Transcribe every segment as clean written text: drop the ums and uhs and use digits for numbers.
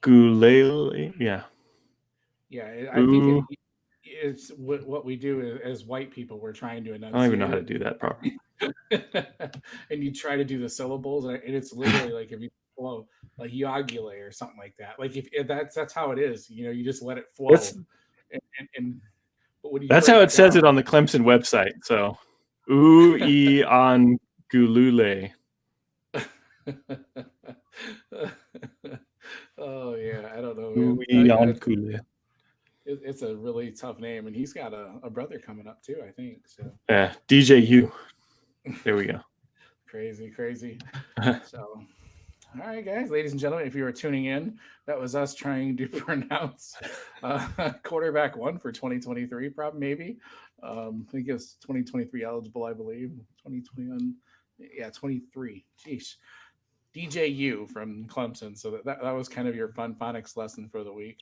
Gulele, yeah. Yeah, I think Ooh, it's what we do as white people. We're trying to I don't even know enunciate how to it, do that properly. and you try to do the syllables, and it's literally like if you flow like yagule or something like that. Like if that's how it is. You just let it That's flow, and but when you that's break how it it says down, it on the Clemson website. So, ooh, on Gulule. oh yeah, I don't know, Ooh, man. on Gulule. It's a really tough name, and he's got a brother coming up too, I think. So Yeah, DJU. There we go. crazy, crazy. So, all right, guys, ladies and gentlemen, if you were tuning in, that was us trying to pronounce quarterback one for 2023, probably maybe. I think it's 2023 eligible, I believe. 2021, yeah, 23. Jeez. DJU from Clemson. So that was kind of your fun phonics lesson for the week.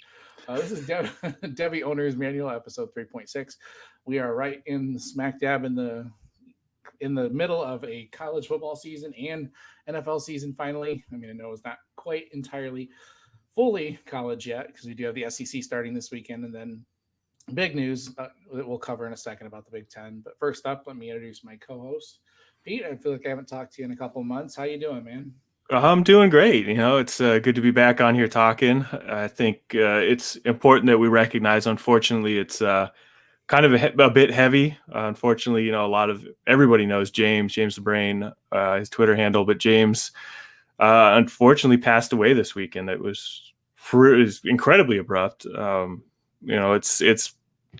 This is Devy Owners Manual, episode 3.6. We are right in smack dab in the middle of a college football season and NFL season finally. I mean, I know it's not quite entirely fully college yet because we do have the SEC starting this weekend, and then big news that we'll cover in a second about the Big Ten. But first up, let me introduce my co-host, Pete. I feel like I haven't talked to you in a couple of months. How you doing, man? I'm doing great. It's good to be back on here talking. I think it's important that we recognize. Unfortunately, it's kind of a bit heavy. Unfortunately, a lot of everybody knows James the Brain, his Twitter handle, but James unfortunately passed away this weekend. It was incredibly abrupt. It's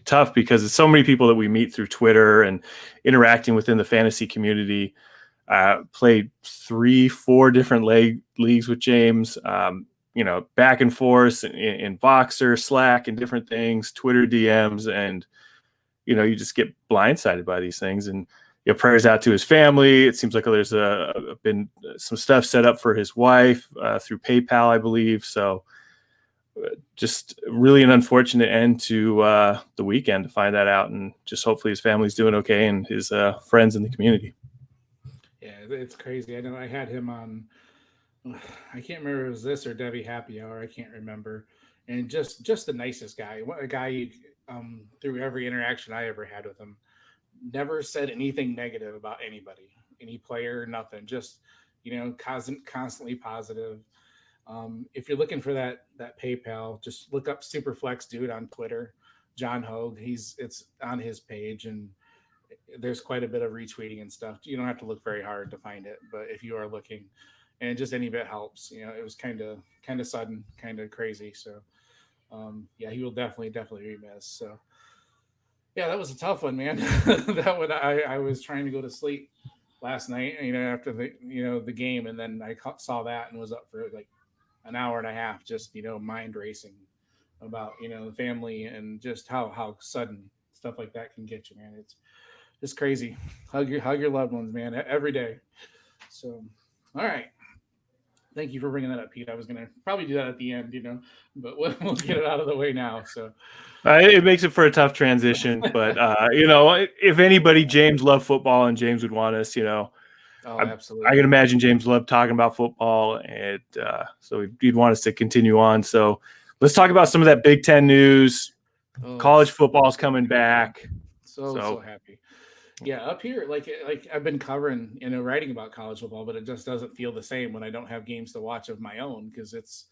tough because it's so many people that we meet through Twitter and interacting within the fantasy community. Played 3-4 different leagues with James. Back and forth in Voxer, Slack, and different things, Twitter DMs, and you just get blindsided by these things. And prayers out to his family. It seems like there's been some stuff set up for his wife through PayPal, I believe. So just really an unfortunate end to the weekend to find that out, and just hopefully his family's doing okay and his friends in the community. Yeah, it's crazy. I know I had him on. I can't remember if it was this or Debbie Happy Hour. I can't remember. And just the nicest guy. What a guy! Through every interaction I ever had with him, never said anything negative about anybody, any player, nothing. Just constantly positive. If you're looking for that PayPal, just look up Superflex Dude on Twitter, John Hogue. It's on his page, and there's quite a bit of retweeting and stuff. You don't have to look very hard to find it, but if you are looking, and just any bit helps. It was kind of sudden, kind of crazy. So yeah, he will definitely be missed. So yeah, that was a tough one, man. That one I was trying to go to sleep last night, after the game, and then saw that and was up for like an hour and a half, just mind racing about the family and just how sudden stuff like that can get you, man. It's crazy. Hug your loved ones, man, every day. So, all right. Thank you for bringing that up, Pete. I was gonna probably do that at the end, but we'll get it out of the way now. So, It makes it for a tough transition, but if anybody, James loved football, and James would want us. oh, I can absolutely. imagine James loved talking about football, and so he'd want us to continue on. So let's talk about some of that Big Ten news. Oh, College so football's coming happy, man. back, So so happy. Yeah, up here, like I've been covering, writing about college football, but it just doesn't feel the same when I don't have games to watch of my own because it's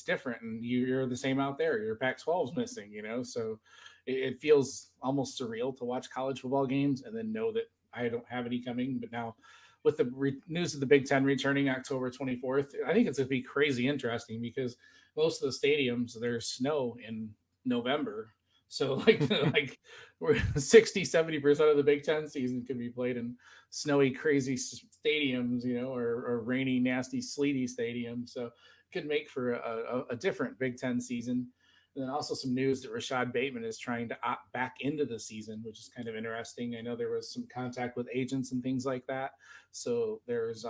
different, and you're the same out there. Your Pac-12's missing, so it feels almost surreal to watch college football games and then know that I don't have any coming. But now, with the news of the Big Ten returning October 24th, I think it's going to be crazy interesting because most of the stadiums there's snow in November. So like we're 60-70% of the Big Ten season could be played in snowy, crazy stadiums, or rainy, nasty, sleety stadiums. So could make for a different Big Ten season. And then also some news that Rashad Bateman is trying to opt back into the season, which is kind of interesting. I know there was some contact with agents and things like that. So there's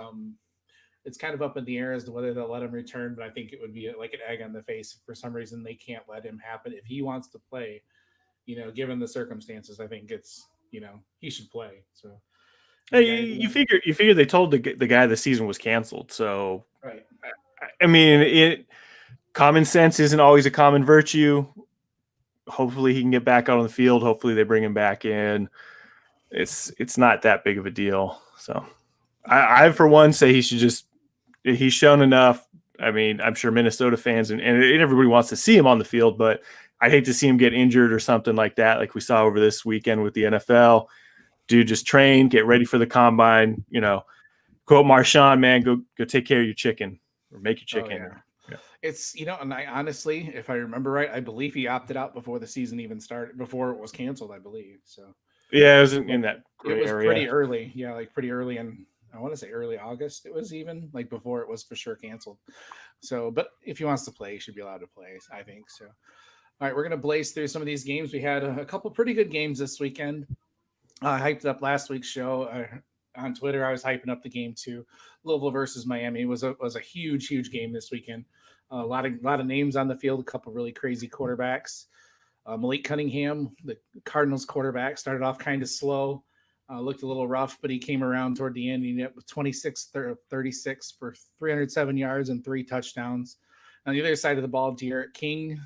it's kind of up in the air as to whether they'll let him return, but I think it would be like an egg on the face if for some reason they can't let him happen. If he wants to play, given the circumstances, I think he should play. So hey, the guy, you figure they told the guy the season was canceled. So right. I mean, common sense isn't always a common virtue. Hopefully he can get back out on the field. Hopefully they bring him back in. It's not that big of a deal. So I for one say he's shown enough. I mean, I'm sure Minnesota fans and everybody wants to see him on the field, but I'd hate to see him get injured or something like that, like we saw over this weekend with the NFL. Dude, just train, get ready for the combine. Quote Marshawn, man, go take care of your chicken or make your Oh chicken. yeah. It's and I honestly, if I remember right, I believe he opted out before the season even started, before it was canceled, I believe. So Yeah, it was in that it gray was area. pretty early. Yeah, like pretty early in, I want to say early August. It was even like before it was for sure canceled. So, but if he wants to play, he should be allowed to play, I think. So, all right, we're gonna blaze through some of these games. We had a couple pretty good games this weekend. I hyped up last week's show on Twitter. I was hyping up the game too. Louisville versus Miami was a huge game this weekend. A lot of names on the field. A couple really crazy quarterbacks. Malik Cunningham, the Cardinals quarterback, started off kind of slow, looked a little rough, but he came around toward the end. He ended up with 36 for 307 yards and 3 touchdowns. On the other side of the ball, De'Aaron King,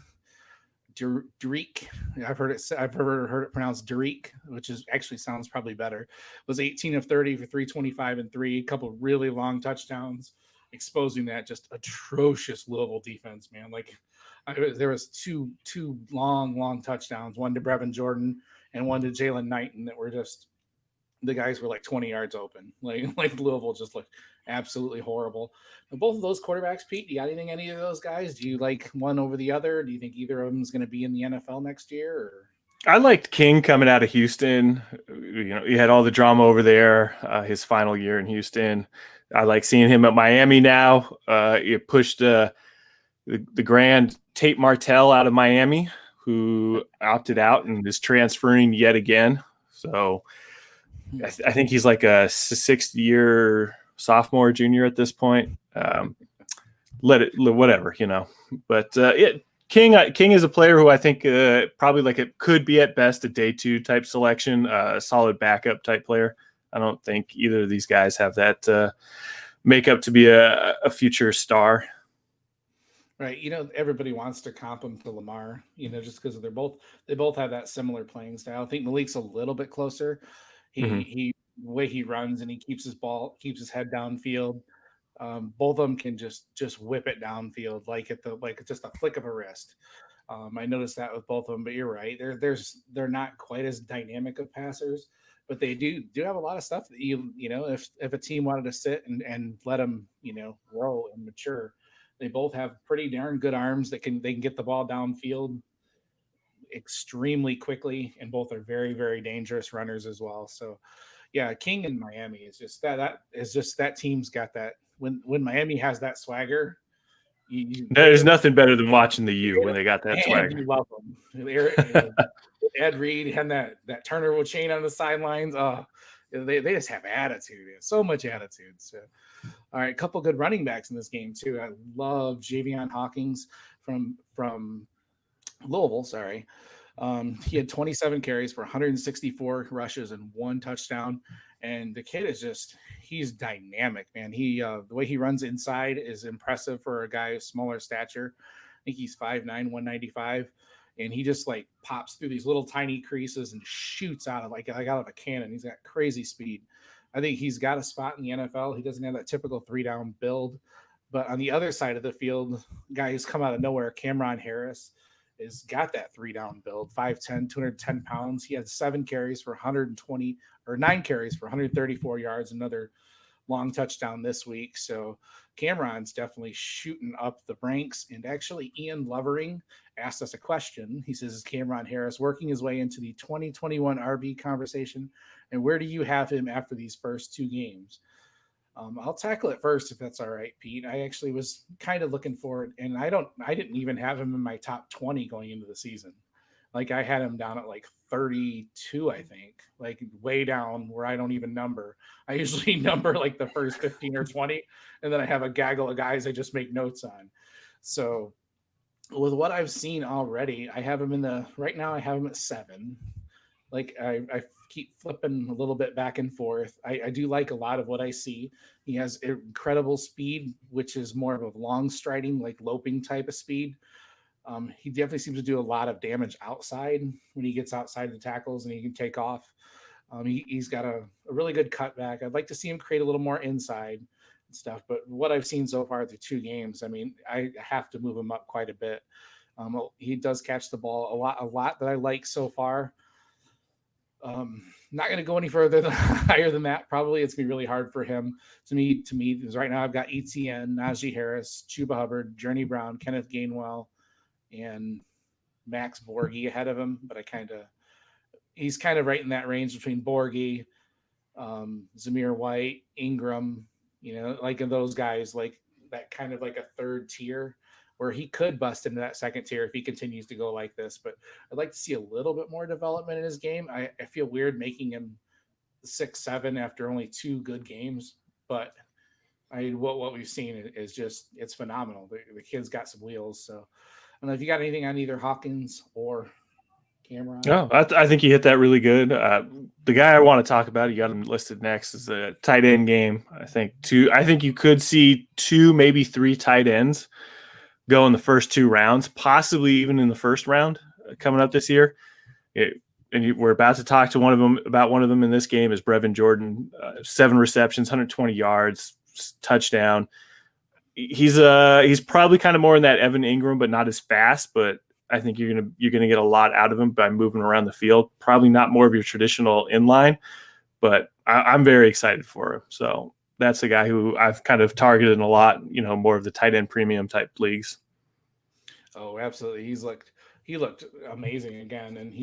Derek, I've heard it pronounced Derek, which is actually sounds probably better. Was 18 of 30 for 325 and 3, a couple really long touchdowns, exposing that just atrocious Louisville defense, man. Like there was two long touchdowns, one to Brevin Jordan and one to Jalen Knighton, that were just, the guys were like 20 yards open. Like Louisville just looked absolutely horrible. And both of those quarterbacks, Pete, you got anything, any of those guys? Do you like one over the other? Do you think either of them is going to be in the NFL next year? Or? I liked King coming out of Houston. He had all the drama over there, his final year in Houston. I like seeing him at Miami now. It pushed the grand Tate Martell out of Miami, who opted out and is transferring yet again. So I think he's like a 6th-year sophomore, junior at this point. Whatever. But King is a player who I think probably like it could be at best a day 2 type selection, a solid backup type player. I don't think either of these guys have that makeup to be a future star. Right. Everybody wants to comp him to Lamar, just because they both have that similar playing style. I think Malik's a little bit closer. He the way he runs, and he keeps his head downfield. Both of them can just whip it downfield like just a flick of a wrist. I noticed that with both of them, but you're right. They're not quite as dynamic of passers, but they do have a lot of stuff that if a team wanted to sit and let them grow and mature, they both have pretty darn good arms they can get the ball downfield extremely quickly, and both are very, very dangerous runners as well. So, yeah, King in Miami is just that team's got that. When Miami has that swagger, There's nothing better than watching the U when they got that swagger. You love them. Ed Reed and that turnover chain on the sidelines. They just have attitude. So much attitude. So, all right, a couple good running backs in this game too. I love Javion Hawkins from Louisville. Sorry. He had 27 carries for 164 rushes and 1 touchdown. And the kid is he's dynamic, man. The way he runs inside is impressive for a guy of smaller stature. I think he's 5'9", 195. And he just like pops through these little tiny creases and shoots out of a cannon. He's got crazy speed. I think he's got a spot in the NFL. He doesn't have that typical 3-down build. But on the other side of the field, guy who's come out of nowhere, Cameron Harris, has got that 3-down build, 5'10", 210 pounds. He had 9 carries for 134 yards, another long touchdown this week. So Cameron's definitely shooting up the ranks. And actually, Ian Lovering asked us a question. He says, is Cameron Harris working his way into the 2021 RB conversation? And where do you have him after these first 2 games? I'll tackle it first, if that's all right, Pete. I actually was kind of looking forward, and I didn't even have him in my top 20 going into the season. Like I had him down at like 32, I think, like way down where I don't even number. I usually number like the first 15 or 20, and then I have a gaggle of guys I just make notes on. So with what I've seen already, right now I have him at 7. Like I keep flipping a little bit back and forth. I do like a lot of what I see. He has incredible speed, which is more of a long striding, like loping type of speed. He definitely seems to do a lot of damage outside when he gets outside the tackles and he can take off. He's got a really good cutback. I'd like to see him create a little more inside and stuff, but what I've seen so far through 2 games, I mean, I have to move him up quite a bit. He does catch the ball a lot that I like so far. Not going to go any further than, higher than that. Probably it's going to be really hard for him. To me, because right now I've got ETN, Najee Harris, Chuba Hubbard, Journey Brown, Kenneth Gainwell, and Max Borgi ahead of him. But he's kind of right in that range between Borgi, Zamir White, Ingram, like in those guys, like that kind of like a third tier where he could bust into that second tier if he continues to go like this. But I'd like to see a little bit more development in his game. I feel weird making him 6-7 after only 2 good games, but what we've seen is just it's phenomenal. The kid's got some wheels. So I don't know if you got anything on either Hawkins or Cameron. No, I think you hit that really good. The guy I want to talk about, you got him listed next, is the tight end game. I think you could see 2, maybe 3 tight ends go in the first 2 rounds, possibly even in the first round coming up this year. We're about to talk to one of them in this game is Brevin Jordan, 7 receptions, 120 yards, touchdown. He's probably kind of more in that Evan Ingram, but not as fast. But I think you're gonna get a lot out of him by moving around the field. Probably not more of your traditional inline, but I'm very excited for him. So that's a guy who I've kind of targeted in a lot, more of the tight end premium type leagues. Oh, absolutely. He looked amazing again, and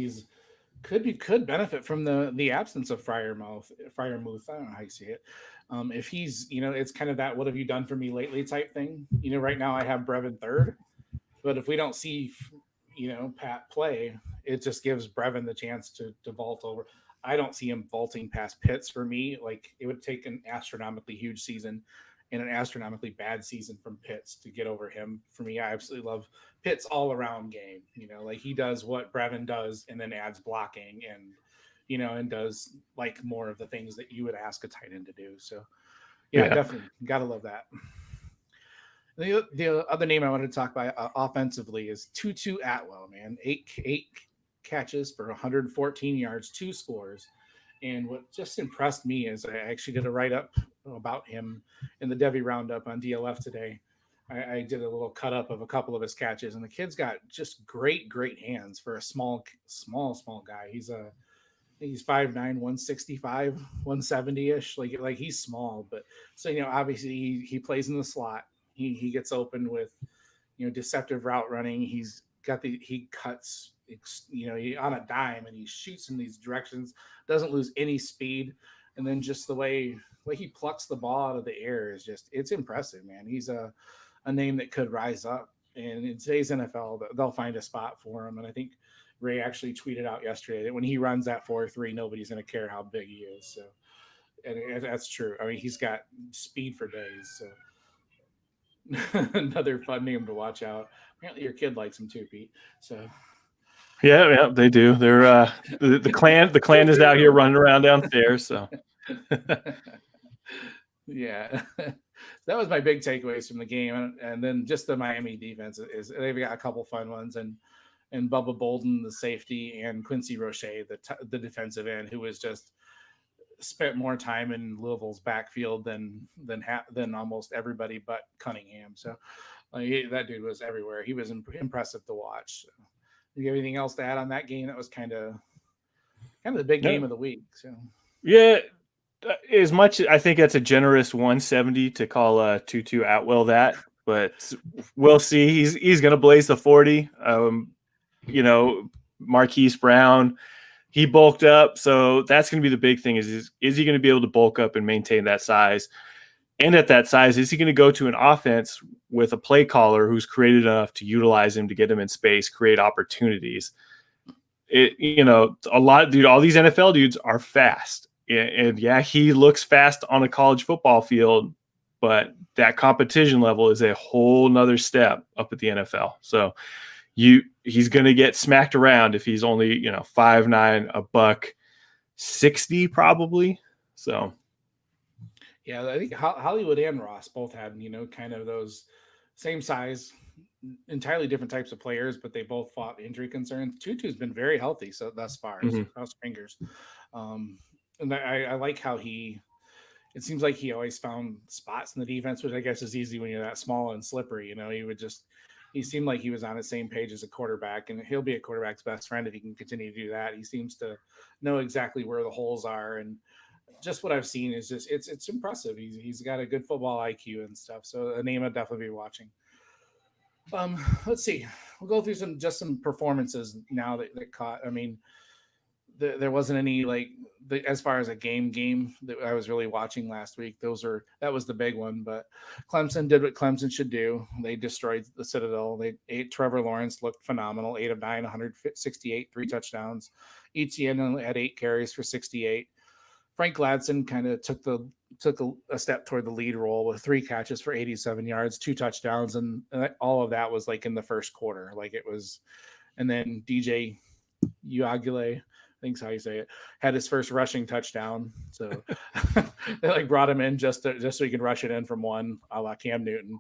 could benefit from the absence of Fryermuth. I don't know how you see it. If he's, it's kind of that "what have you done for me lately" type thing. Right now I have Brevin third, but if we don't see, Pat play, it just gives Brevin the chance to vault over. I don't see him vaulting past Pitts for me. Like it would take an astronomically huge season and an astronomically bad season from Pitts to get over him. For me, I absolutely love Pitts all around game. Like he does what Brevin does and then adds blocking and does like more of the things that you would ask a tight end to do. So yeah. Definitely gotta love that. The other name I wanted to talk about offensively is Tutu Atwell, man. Eight catches for 114 yards, 2 scores. And what just impressed me is I actually did a write up about him in the Devy Roundup on DLF today. I did a little cut up of a couple of his catches, and the kid's got just great hands for a small guy. He's 5'9", 165, 170 ish. Like he's small, but so obviously he plays in the slot. He gets open with deceptive route running. He cuts on a dime and he shoots in these directions, doesn't lose any speed, and then just the way he plucks the ball out of the air is it's impressive, man. He's a name that could rise up, and in today's NFL they'll find a spot for him. And I think Ray actually tweeted out yesterday that when he runs that 4.3, nobody's going to care how big he is. So, and that's true. I mean, he's got speed for days. So another fun name to watch out. Apparently your kid likes him too, Pete. So yeah, they do. They're the clan is out here running around downstairs. So yeah, that was my big takeaways from the game. And then just the Miami defense is they've got a couple fun ones, and Bubba Bolden, the safety, and Quincy Roche, the defensive end, who was just spent more time in Louisville's backfield than almost everybody but Cunningham. So that dude was everywhere. He was impressive to watch. So, do you have anything else to add on that game? That was kind of the big game of the week. So yeah, as much I think that's a generous 170 to call Tutu Atwell that, but we'll see. He's going to blaze the 40. Marquise Brown, he bulked up, so that's going to be the big thing. Is he going to be able to bulk up and maintain that size? And at that size, is he going to go to an offense with a play caller who's created enough to utilize him to get him in space, create opportunities? All these NFL dudes are fast. And yeah, he looks fast on a college football field, but that competition level is a whole nother step up at the NFL. So he's going to get smacked around if he's only 5'9", a buck 60 probably. So Yeah, I think Hollywood and Ross both had, kind of those same size, entirely different types of players, but they both fought injury concerns. Tutu's been very healthy so thus far, so mhm. cross fingers. Um, and I like how it seems like he always found spots in the defense, which I guess is easy when you're that small and slippery. He seemed like he was on the same page as a quarterback, and he'll be a quarterback's best friend if he can continue to do that. He seems to know exactly where the holes are, and just what I've seen is just it's impressive. He's got a good football IQ and stuff. So a name I'd definitely be watching. Let's see. We'll go through some performances now that caught. I mean, there wasn't any as far as a game that I was really watching last week. That was the big one. But Clemson did what Clemson should do. They destroyed the Citadel. They ate Trevor Lawrence looked phenomenal. 8 of 9, 168, 3 touchdowns. ETN had 8 carries for 68. Frank Gladson kind of took a step toward the lead role with 3 catches for 87 yards, 2 touchdowns, and all of that was like in the first quarter. Like it was, and then DJ Uagale, I think's how you say it, had his first rushing touchdown. So they like brought him in just so he could rush it in from one, a la Cam Newton.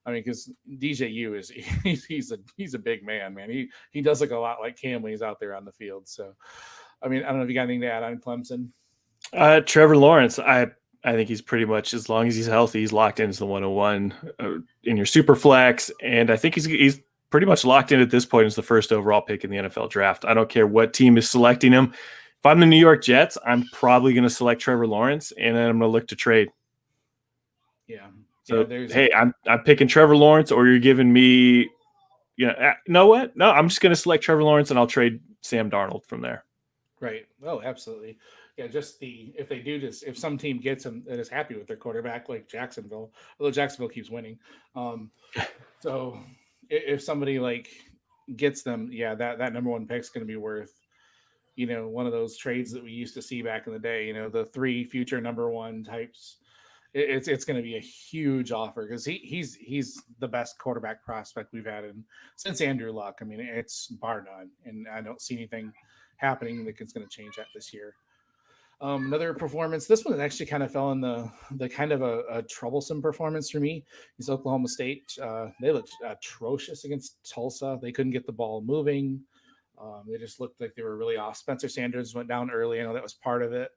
I mean, because DJU is he's a big man. He does look a lot like Cam when he's out there on the field. So, I mean, I don't know if you got anything to add on Clemson. Trevor Lawrence, I think he's pretty much, as long as he's healthy, he's locked into the 101 in your super flex, and I think he's pretty much locked in at this point as the first overall pick in the NFL draft. I don't care what team is selecting him. If I'm the New York Jets, I'm probably going to select Trevor Lawrence, and then I'm going to look to trade. Yeah. So Yeah, hey, I'm picking Trevor Lawrence, or you're giving me, you know what? No, I'm just going to select Trevor Lawrence, and I'll trade Sam Darnold from there. right. Oh, absolutely. Yeah, just if they do this, if some team gets him that is happy with their quarterback, like Jacksonville, although Jacksonville keeps winning. So if somebody like gets them, yeah, that number one pick is going to be worth, one of those trades that we used to see back in the day. The 3 future number one types. It's going to be a huge offer because he's the best quarterback prospect we've had since Andrew Luck. I mean, it's bar none, and I don't see anything happening that's going to change that this year. Another performance. This one actually kind of fell in the kind of a troublesome performance for me. Is Oklahoma State. They looked atrocious against Tulsa. They couldn't get the ball moving. They just looked like they were really off. Spencer Sanders went down early. I know that was part of it.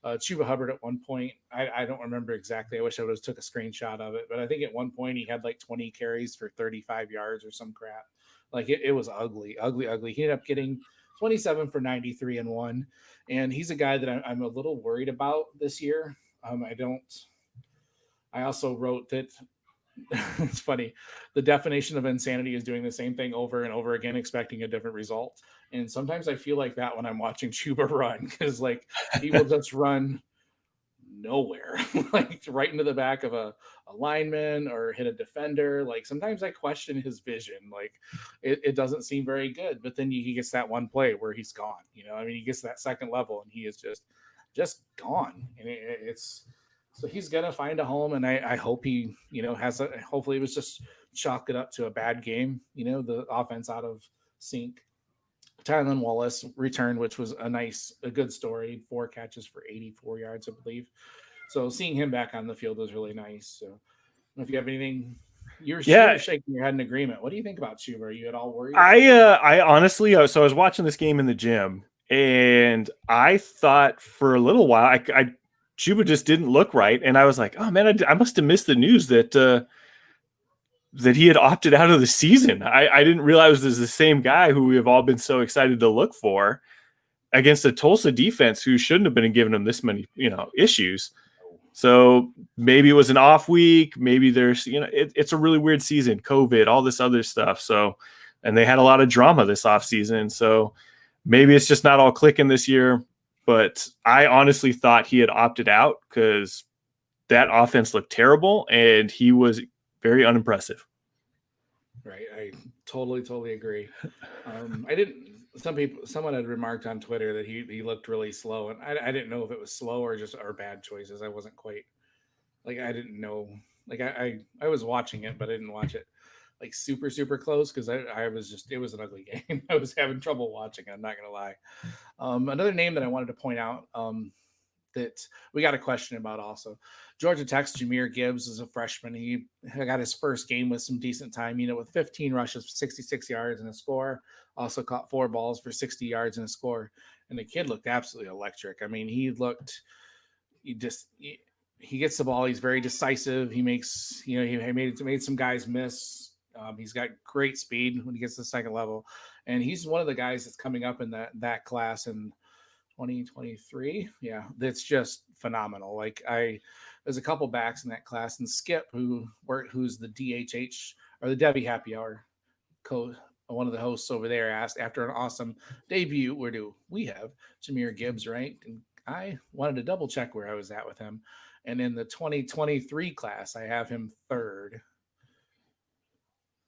Chuba Hubbard at one point, I don't remember exactly. I wish I would have took a screenshot of it, but I think at one point he had like 20 carries for 35 yards or some crap. Like it was ugly, ugly, ugly. He ended up getting 27 for 93 and 1. And he's a guy that I'm a little worried about this year. I also wrote that it's funny. The definition of insanity is doing the same thing over and over again, expecting a different result. And sometimes I feel like that when I'm watching Chuba run, because like he will just run nowhere, like right into the back of a lineman or hit a defender. Like sometimes I question his vision. Like it doesn't seem very good. But then he gets that one play where he's gone. I mean, he gets that second level and he is just gone. And it's so he's gonna find a home, and I hope he has a. Hopefully, it was just chalk it up to a bad game. The offense out of sync. Tylen Wallace returned, which was a good story. 4 catches for 84 yards, I believe. So seeing him back on the field was really nice. So, I don't know if you have anything. You're Yeah, shaking your head in agreement. What do you think about Chuba? Are you at all worried? I honestly, so I was watching this game in the gym, and I thought for a little while, I Chuba just didn't look right, and I was like, oh man, I must have missed the news that he had opted out of the season. I didn't realize it was the same guy who we have all been so excited to look for against a Tulsa defense who shouldn't have been giving him this many, issues. So maybe it was an off week. Maybe there's, it's a really weird season, COVID, all this other stuff. So, and they had a lot of drama this off season. So maybe it's just not all clicking this year. But I honestly thought he had opted out because that offense looked terrible and he was very unimpressive. Right. I totally agree. I didn't. Someone had remarked on Twitter that he looked really slow, and I didn't know if it was slow or bad choices. I wasn't quite like I didn't know. Like I was watching it, but I didn't watch it like super close because I was just it was an ugly game. I was having trouble watching. I'm not gonna lie. Another name that I wanted to point out that we got a question about also. Georgia Tech's Jameer Gibbs is a freshman. He got his first game with some decent time, with 15 rushes, 66 yards and a score. Also caught 4 balls for 60 yards and a score. And the kid looked absolutely electric. I mean, he gets the ball. He's very decisive. He makes, he made some guys miss. He's got great speed when he gets to the second level. And he's one of the guys that's coming up in that class. And 2023. Yeah, that's just phenomenal. There's a couple backs in that class, and Skip, who's the DHH or the Devy Happy Hour one of the hosts over there, asked after an awesome debut, where do we have Jameer Gibbs ranked? And I wanted to double check where I was at with him. And in the 2023 class, I have him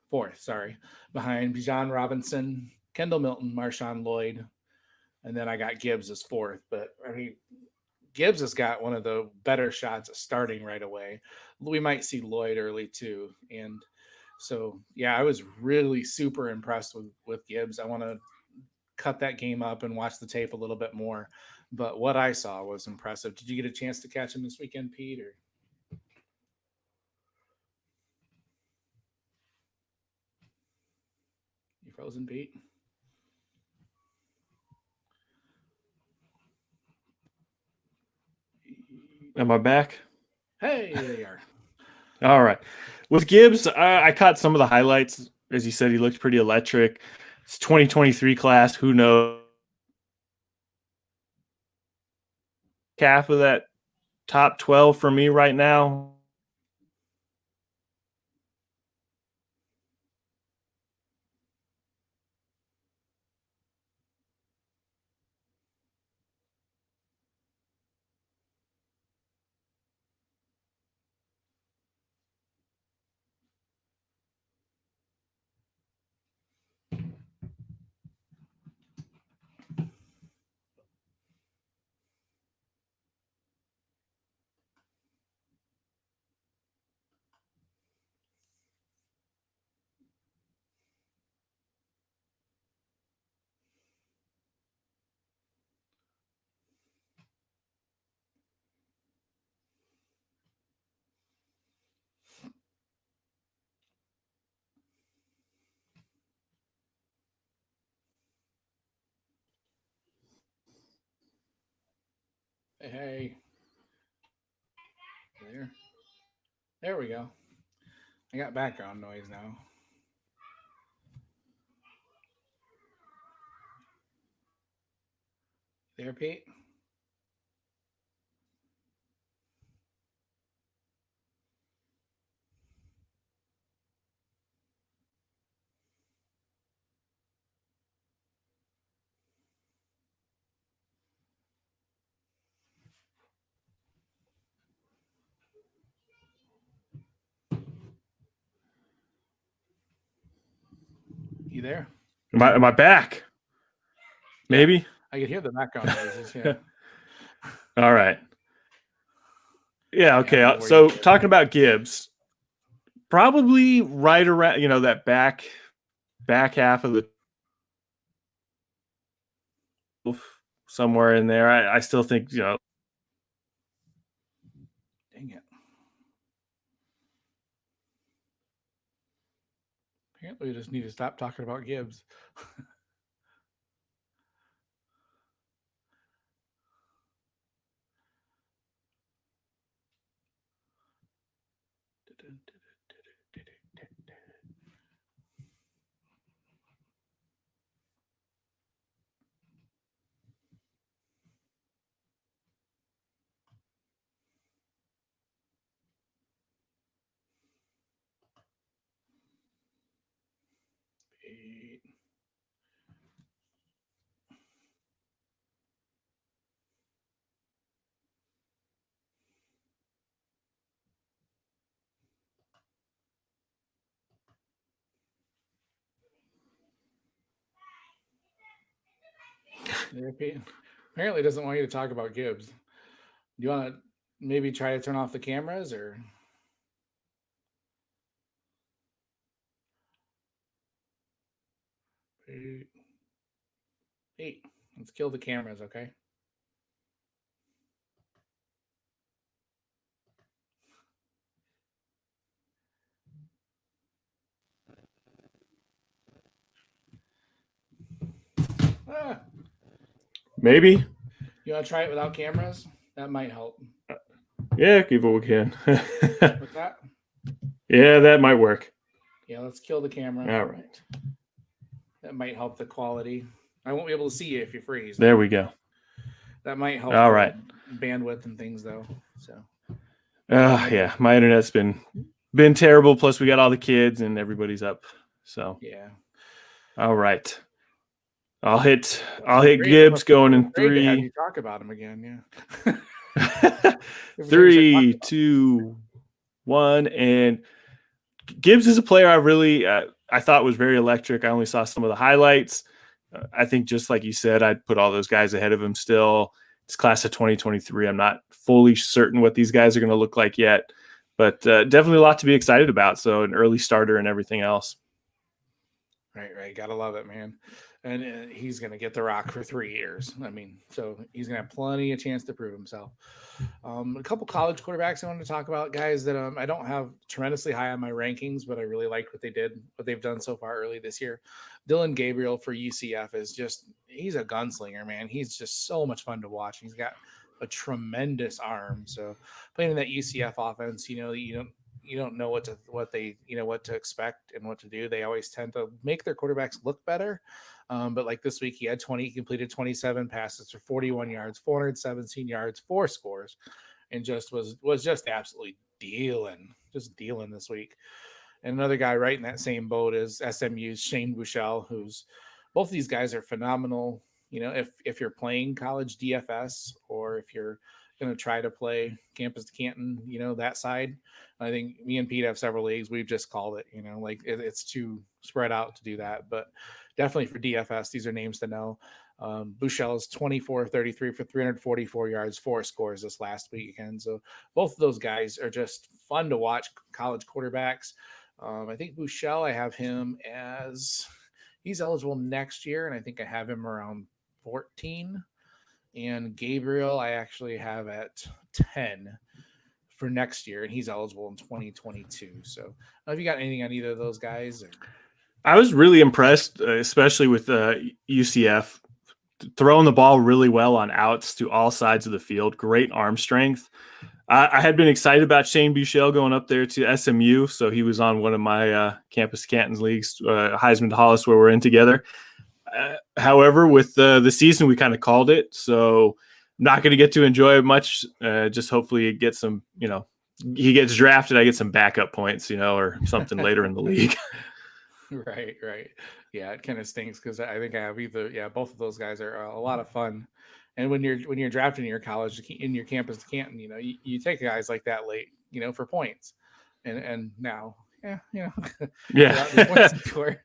fourth, sorry, behind Bijan Robinson, Kendall Milton, Marshawn Lloyd, and then I got Gibbs as fourth. But I mean, Gibbs has got one of the better shots at starting right away. We might see Lloyd early too, and so yeah, I was really super impressed with Gibbs. I want to cut that game up and watch the tape a little bit more. But what I saw was impressive. Did you get a chance to catch him this weekend, Pete? Or you frozen, Pete? Am I back? Hey, there you are. All right. With Gibbs, I caught some of the highlights. As you said, he looked pretty electric. It's 2023 class. Who knows? Half of that top 12 for me right now. Hey, there we go. I got background noise now. There, Pete. You there? Am I back? Maybe. Yeah, I could hear the background noises. Yeah. All right. Yeah. Okay. Yeah, So talking about Gibbs, probably right around that back half of the somewhere in there. I still think Dang it. Apparently, we just need to stop talking about Gibbs. Apparently, doesn't want you to talk about Gibbs. Do you want to maybe try to turn off the cameras or? Hey, hey, let's kill the cameras, okay? Ah, Maybe. you want to try it without cameras? That might help. Yeah, give it a can. What's that? Yeah, that might work. Yeah, let's kill the camera. All right. That might help the quality. I won't be able to see you if you freeze, There though. we go. That might help All the right. bandwidth and things, though. So, Yeah, my internet's been terrible. Plus, we got all the kids and everybody's up. So, yeah. all right. I'll hit Great. Gibbs going I'm in afraid to have three, you talk about him again. Yeah. Everything should talk three, about. 2, 1, and Gibbs is a player I thought was very electric. I only saw some of the highlights. I think just like you said, I'd put all those guys ahead of him still. It's class of 2023. I'm not fully certain what these guys are going to look like yet, but definitely a lot to be excited about. So an early starter and everything else. Right. Gotta love it, man. And he's gonna get the rock for 3 years. I mean, so he's gonna have plenty of chance to prove himself. A couple college quarterbacks I wanted to talk about, guys that I don't have tremendously high on my rankings, but I really like what they've done so far early this year. Dylan Gabriel for UCF is he's a gunslinger, man. He's just so much fun to watch. He's got a tremendous arm. So playing in that UCF offense, you don't know what to expect and what to do. They always tend to make their quarterbacks look better. But like this week, he completed 27 passes for 41 yards, 417 yards, 4 scores, and was just absolutely just dealing this week. And another guy right in that same boat is SMU's Shane Buechele, who's both of these guys are phenomenal. If you're playing college DFS or if you're going to try to play campus to Canton, that side. I think me and Pete have several leagues. We've just called it, like it's too spread out to do that. But definitely for DFS, these are names to know. Buechele is 24-33 for 344 yards, 4 scores this last weekend. So both of those guys are just fun to watch college quarterbacks. I think Buechele, I have him as he's eligible next year, and I think I have him around 14. And Gabriel, I actually have at 10 for next year, and he's eligible in 2022. So, have you got anything on either of those guys? Or? I was really impressed, especially with UCF throwing the ball really well on outs to all sides of the field. Great arm strength. I had been excited about Shane Buechele going up there to SMU, so he was on one of my Campus Cantons leagues, Heisman to Hollis, where we're in together. However, with the season, we kind of called it, so I'm not going to get to enjoy it much. Just hopefully, it gets some, he gets drafted, I get some backup points, or something later in the league. Right. Yeah, it kind of stinks because I think I have both of those guys are a lot of fun. And when you're drafting your college in your campus to Canton, you take guys like that late, for points. And now, Yeah. without the points score,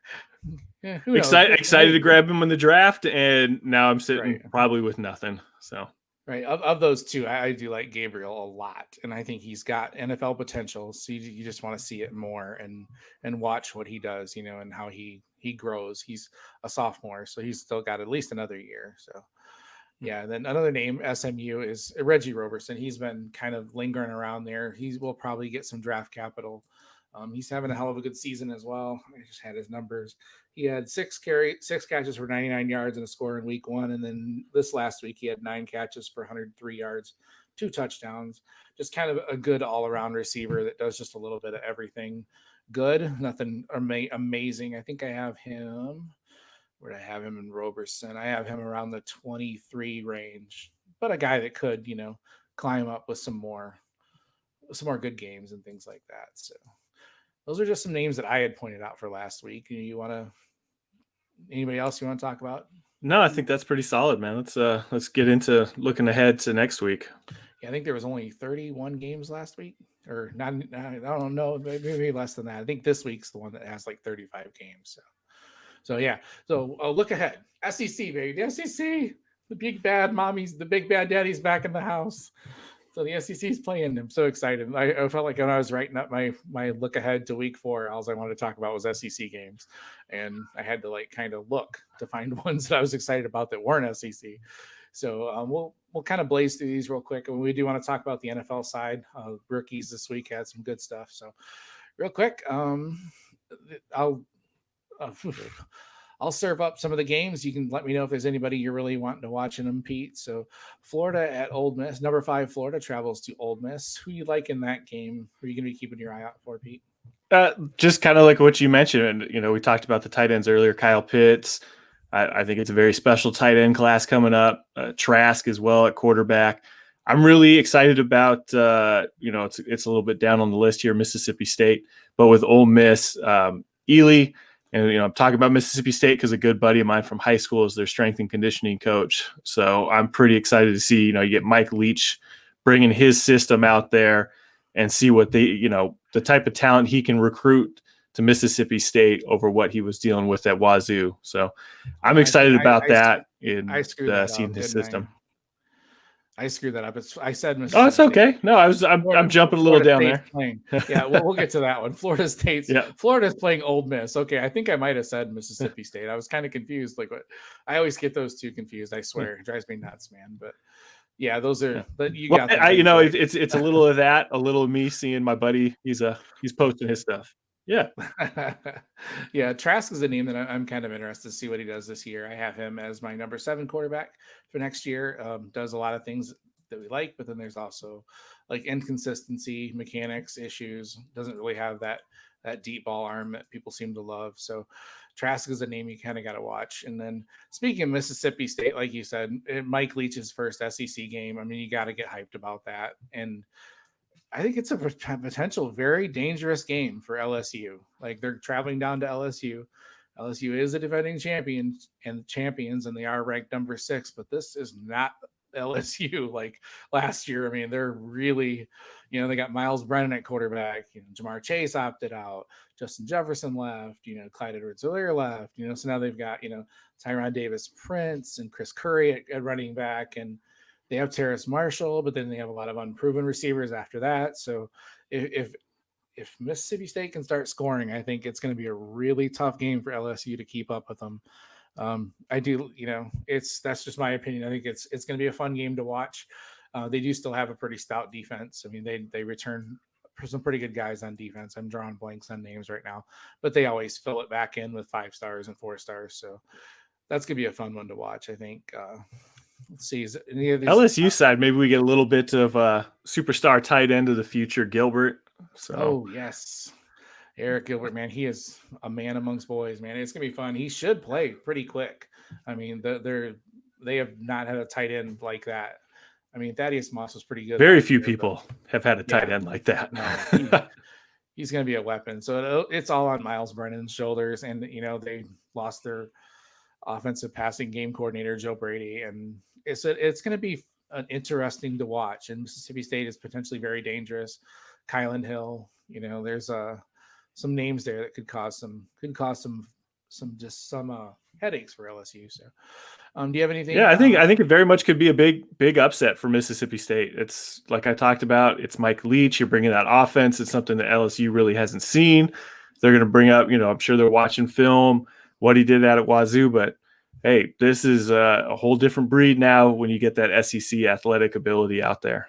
yeah, who knows? Excited to grab him in the draft, and now I'm sitting Right. probably with nothing. So Right. Of those two, I do like Gabriel a lot, and I think he's got NFL potential. So you just want to see it more and watch what he does, and how he grows. He's a sophomore, so he's still got at least another year. So yeah. Then another name SMU is Reggie Roberson. He's been kind of lingering around there. He will probably get some draft capital. He's having a hell of a good season as well. I just had his numbers. He had 6 catches for 99 yards and a score in week 1. And then this last week, he had 9 catches for 103 yards, 2 touchdowns. Just kind of a good all around receiver that does just a little bit of everything good. Nothing amazing. I think I have him. Where I have him in Roberson? I have him around the 23 range, but a guy that could, climb up with some more good games and things like that. So those are just some names that I had pointed out for last week. You want to anybody else you want to talk about? no, I think that's pretty solid, man. Let's get into looking ahead to next week. Yeah, I think there was only 31 games last week, or not. I don't know, maybe less than that. I think this week's the one that has like 35 games. So yeah. So look ahead. SEC, baby. The SEC. The big bad mommies, the big bad daddy's back in the house. So the SEC is playing. I'm so excited. I felt like when I was writing up my look ahead to week 4, all I wanted to talk about was SEC games, and I had to like kind of look to find ones that I was excited about that weren't SEC. So we'll kind of blaze through these real quick, and we do want to talk about the NFL side. Rookies this week had some good stuff. So real quick, I'll uh, I'll serve up some of the games. You can let me know if there's anybody you're really wanting to watch in them, Pete. So, Florida at Ole Miss. Number 5, Florida travels to Ole Miss. Who you like in that game? Who are you going to be keeping your eye out for, Pete? Just kind of like what you mentioned, we talked about the tight ends earlier. Kyle Pitts, I think it's a very special tight end class coming up. Trask as well at quarterback. I'm really excited about. It's a little bit down on the list here, Mississippi State, but with Ole Miss, Ely, and I'm talking about Mississippi State because a good buddy of mine from high school is their strength and conditioning coach. So I'm pretty excited to see. You get Mike Leach bringing his system out there and see what the type of talent he can recruit to Mississippi State over what he was dealing with at Wazoo. So I'm excited about that I in screwed that seeing up, his didn't system. I screwed that up. I said Oh, it's Mississippi State. okay. No, I'm jumping a little Florida down State's there. playing. Yeah, we'll get to that one. Yeah. Florida's playing Ole Miss. Okay, I think I might have said Mississippi State. I was kind of confused. Like what? I always get those two confused. I swear, it drives me nuts, man. But yeah, those are. But you got. It's a little of that, a little of me seeing my buddy. He's posting his stuff. Yeah. Yeah, Trask is a name that I'm kind of interested to see what he does this year. I have him as my number 7 quarterback for next year. Does a lot of things that we like, but then there's also like inconsistency, mechanics issues. Doesn't really have that deep ball arm that people seem to love. So Trask is a name you kind of got to watch. And then speaking of Mississippi State, like you said, Mike Leach's first SEC game. I mean, you got to get hyped about that. And I think it's a potential very dangerous game for LSU. Like they're traveling down to LSU. LSU is a defending champions, and they are ranked number 6. But this is not LSU like last year. I mean, they're really, they got Miles Brennan at quarterback. Jamar Chase opted out. Justin Jefferson left. Clyde Edwards-Helaire left. So now they've got Tyron Davis-Prince and Chris Curry at running back, and they have Terrace Marshall, but then they have a lot of unproven receivers after that. So if Mississippi State can start scoring, I think it's going to be a really tough game for LSU to keep up with them. I do, that's just my opinion. I think it's going to be a fun game to watch. They do still have a pretty stout defense. I mean, they return some pretty good guys on defense. I'm drawing blanks on names right now, but they always fill it back in with 5 stars and 4 stars. So that's going to be a fun one to watch, I think. Let's see. Is any of these LSU side? Maybe we get a little bit of superstar tight end of the future, Gilbert. So. Oh yes, Eric Gilbert, man, he is a man amongst boys, man. It's gonna be fun. He should play pretty quick. I mean, they have not had a tight end like that. I mean, Thaddeus Moss was pretty good. Very few people have had a tight end like that. No, he's going to be a weapon. So it's all on Miles Brennan's shoulders, and they lost their offensive passing game coordinator Joe Brady, and it's going to be interesting to watch. And Mississippi State is potentially very dangerous. Kylan Hill, there's some names there that could cause some headaches for LSU. So, do you have anything? Yeah, I think it very much could be a big upset for Mississippi State. It's like I talked about. It's Mike Leach. You're bringing that offense. It's something that LSU really hasn't seen. They're going to bring up. I'm sure they're watching film what he did at Wazoo, but hey, this is a whole different breed now when you get that SEC athletic ability out there.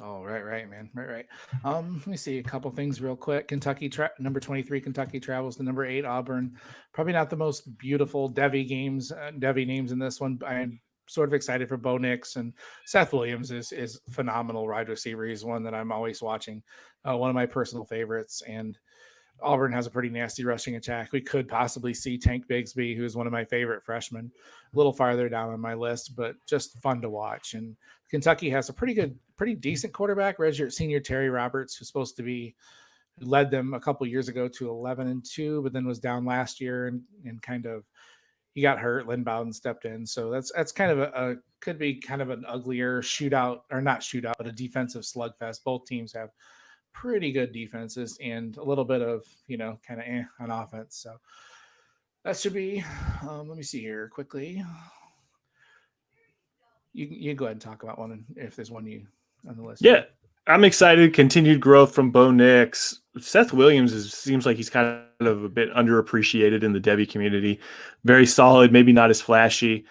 Oh, right, man. Right. Let me see a couple things real quick. Kentucky, number 23, Kentucky travels to number 8, Auburn. Probably not the most beautiful Devy names in this one. I'm sort of excited for Bo Nix, and Seth Williams is phenomenal wide receiver. He's one that I'm always watching. One of my personal favorites, and Auburn has a pretty nasty rushing attack. We could possibly see Tank Bigsby, who is one of my favorite freshmen, a little farther down on my list, but just fun to watch. And Kentucky has a pretty decent quarterback, redshirt senior Terry Roberts, who's supposed to be, who led them a couple years ago to 11-2, but then was down last year and kind of, he got hurt. Lynn Bowden stepped in. So that's kind of could be kind of an uglier shootout, or not shootout, but a defensive slugfest. Both teams have pretty good defenses and a little bit of kind of on offense. So that should be. Let me see here quickly. You go ahead and talk about one if there's one you on the list Yeah, here. I'm excited. Continued growth from Bo Nix. Seth Williams seems like he's kind of a bit underappreciated in the Devy community. Very solid, maybe not as flashy.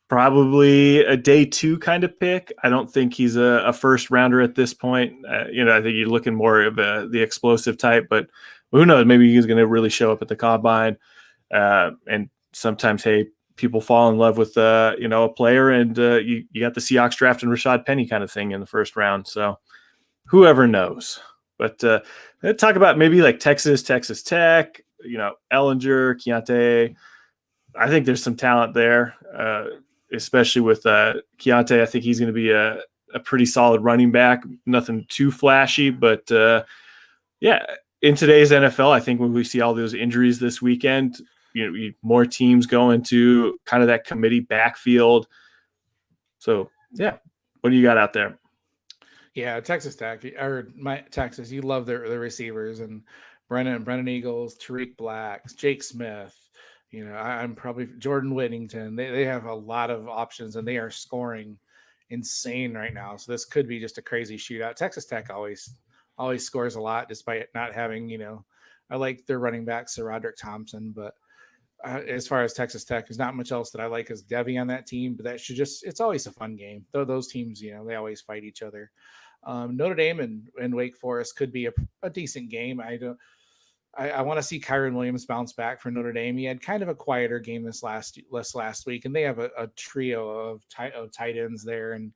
Probably a day two kind of pick. I don't think he's a first rounder at this point. I think you're looking more of the explosive type, but who knows? Maybe he's going to really show up at the combine. And sometimes, hey, people fall in love with a player, and you got the Seahawks drafting Rashad Penny kind of thing in the first round. So whoever knows. But let's talk about maybe like Texas Tech. Ellinger, Keontae. I think there's some talent there, especially with Keontae. I think he's going to be a pretty solid running back. Nothing too flashy, but yeah, in today's NFL, I think when we see all those injuries this weekend, more teams go into kind of that committee backfield. So yeah, what do you got out there? Yeah, Texas Tech or my Texas. You love their receivers and Brennan Eagles, Tariq Blacks, Jake Smith. I'm probably Jordan Whittington. They have a lot of options and they are scoring insane right now. So this could be just a crazy shootout. Texas Tech always scores a lot despite not having. I like their running back Sir Roderick Thompson, but as far as Texas Tech, there's not much else that I like as Devy on that team. But it's always a fun game. Though those teams, they always fight each other. Notre Dame and Wake Forest could be a decent game. I want to see Kyron Williams bounce back for Notre Dame. He had kind of a quieter game this last week, and they have a trio of tight ends there, and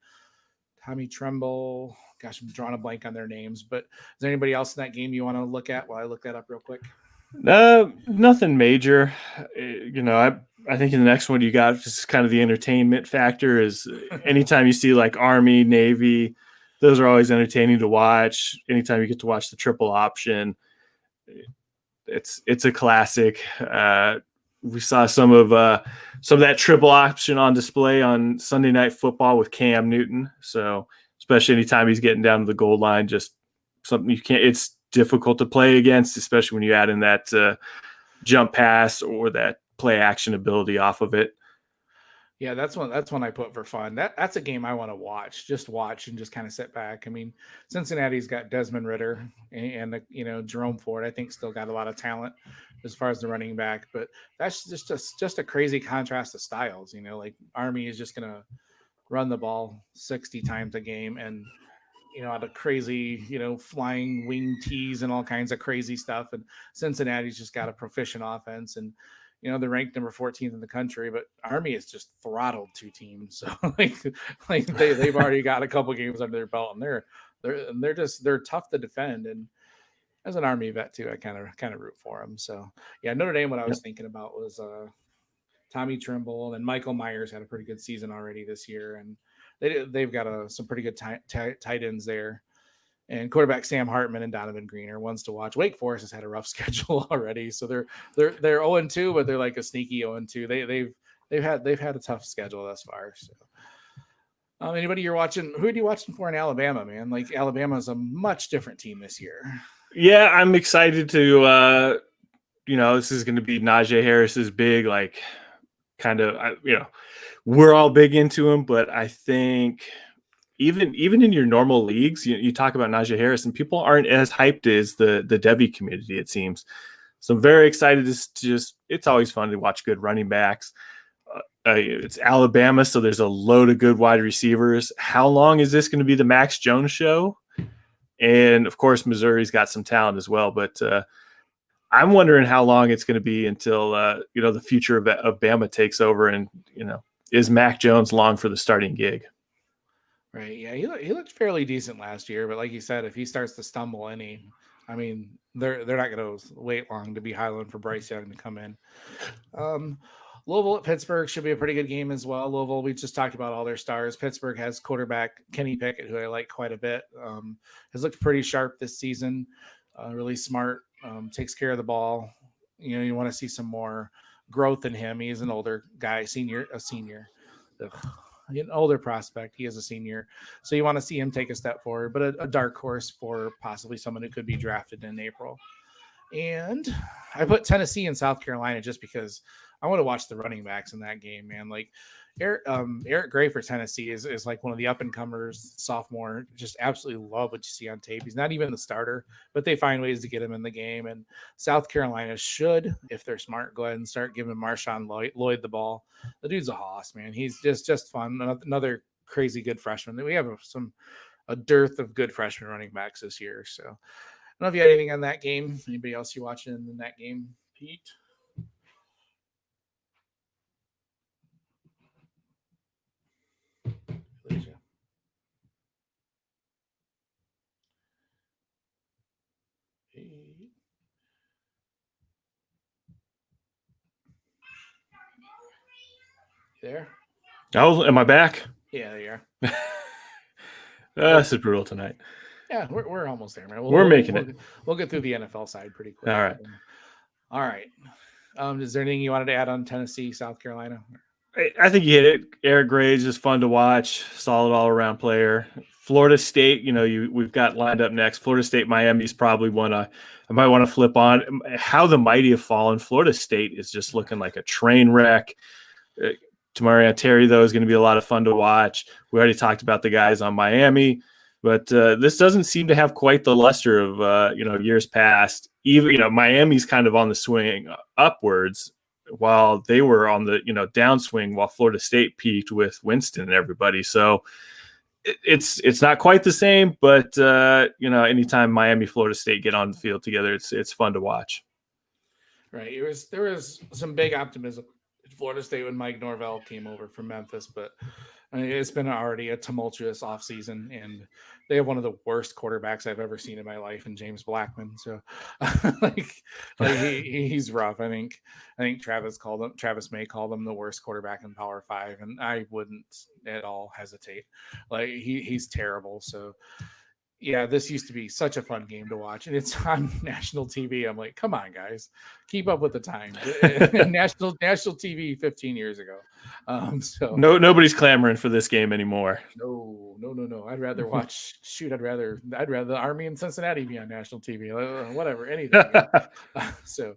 Tommy Tremble. Gosh, I'm drawing a blank on their names. But is there anybody else in that game you want to look at while I look that up real quick? Nothing major. I think in the next one you got just kind of the entertainment factor is anytime you see like Army, Navy, those are always entertaining to watch. Anytime you get to watch the triple option, it's a classic. We saw some of that triple option on display on Sunday Night Football with Cam Newton. So especially anytime he's getting down to the goal line, just something you can't. It's difficult to play against, especially when you add in that jump pass or that play action ability off of it. Yeah, that's one I put for fun. That's a game I want to watch. Just watch and just kind of sit back. I mean, Cincinnati's got Desmond Ritter and Jerome Ford. I think still got a lot of talent as far as the running back, but that's just a crazy contrast of styles. Like Army is just gonna run the ball 60 times a game and out of crazy, flying wing tees and all kinds of crazy stuff. And Cincinnati's just got a proficient offense and they're ranked number 14th in the country, but Army has just throttled two teams. So like they've already got a couple games under their belt and they're tough to defend. And as an Army vet too, I kind of root for them. So yeah, Notre Dame, what I was thinking about was Tommy Trimble and Michael Myers had a pretty good season already this year. And they've got some pretty good tight ends there. And quarterback Sam Hartman and Donovan Green are ones to watch. Wake Forest has had a rough schedule already, so they're 0-2, but they're like a sneaky 0-2. They've had a tough schedule thus far. So, anybody you're watching? Who are you watching for in Alabama, man? Like Alabama's a much different team this year. Yeah, I'm excited to. This is going to be Najee Harris's big kind of. We're all big into him, but I think even in your normal leagues, you talk about Najee Harris, and people aren't as hyped as the Devy community, it seems. So I'm very excited to just. It's always fun to watch good running backs. It's Alabama, so there's a load of good wide receivers. How long is this going to be the Max Jones show? And of course, Missouri's got some talent as well, but I'm wondering how long it's going to be until the future of Bama takes over, and is Mac Jones long for the starting gig? Right. Yeah, he looked fairly decent last year, but like you said, if he starts to stumble they're not going to wait long to be highland for Bryce Young to come in. Louisville at Pittsburgh should be a pretty good game as well. Louisville, we just talked about all their stars. Pittsburgh has quarterback Kenny Pickett, who I like quite a bit. Has looked pretty sharp this season. Really smart. Takes care of the ball. You want to see some more growth in him. He's an older guy, a senior. An older prospect. He is a senior. So you want to see him take a step forward, but a dark horse for possibly someone who could be drafted in April. And I put Tennessee and South Carolina just because I want to watch the running backs in that game, man. Like Eric Gray for Tennessee is like one of the up and comers, sophomore. Just absolutely love what you see on tape. He's not even the starter, but they find ways to get him in the game. And South Carolina should, if they're smart, go ahead and start giving Marshawn Lloyd the ball. The dude's a hoss, man. He's just fun. Another crazy good freshman. We have a dearth of good freshman running backs this year. So I don't know if you had anything on that game. Anybody else you watching in that game, Pete? Alicia. Pete. You there? Oh, am I back? Yeah, there you are. This is brutal tonight. Yeah, we're almost there, man. We're making it. We'll get through the NFL side pretty quick. All right. All right. Is there anything you wanted to add on Tennessee, South Carolina? I think you hit it. Eric Gray is just fun to watch. Solid all-around player. Florida State, we've got lined up next. Florida State, Miami's probably one I might want to flip on. How the mighty have fallen. Florida State is just looking like a train wreck. Tamari Terry, though, is going to be a lot of fun to watch. We already talked about the guys on Miami, but this doesn't seem to have quite the luster of years past. Even Miami's kind of on the swing upwards, while they were on the downswing while Florida State peaked with Winston and everybody. So it's not quite the same, but anytime Miami, Florida State get on the field together, it's fun to watch. Right. There was some big optimism in Florida State when Mike Norvell came over from Memphis, but I mean, it's been already a tumultuous offseason, and they have one of the worst quarterbacks I've ever seen in my life in James Blackman. So he's rough. I think Travis May called him the worst quarterback in Power 5, and I wouldn't at all hesitate. Like he's terrible. So yeah, this used to be such a fun game to watch, and it's on national TV. I'm like, come on, guys, keep up with the time. national TV 15 years ago. So nobody's clamoring for this game anymore. No. I'd rather watch. I'd rather the Army in Cincinnati be on national TV. Whatever, anything. So,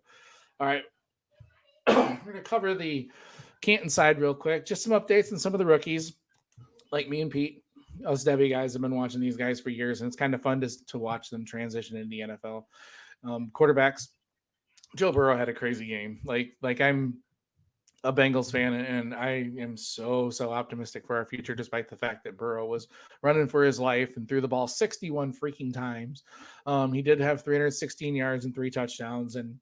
all right, we're gonna cover the Canton side real quick. Just some updates on some of the rookies, like me and Pete. Us Devy guys have been watching these guys for years, and it's kind of fun to watch them transition into the NFL. Quarterbacks, Joe Burrow had a crazy game. Like I'm a Bengals fan, and I am so optimistic for our future, despite the fact that Burrow was running for his life and threw the ball 61 freaking times. He did have 316 yards and 3 touchdowns, and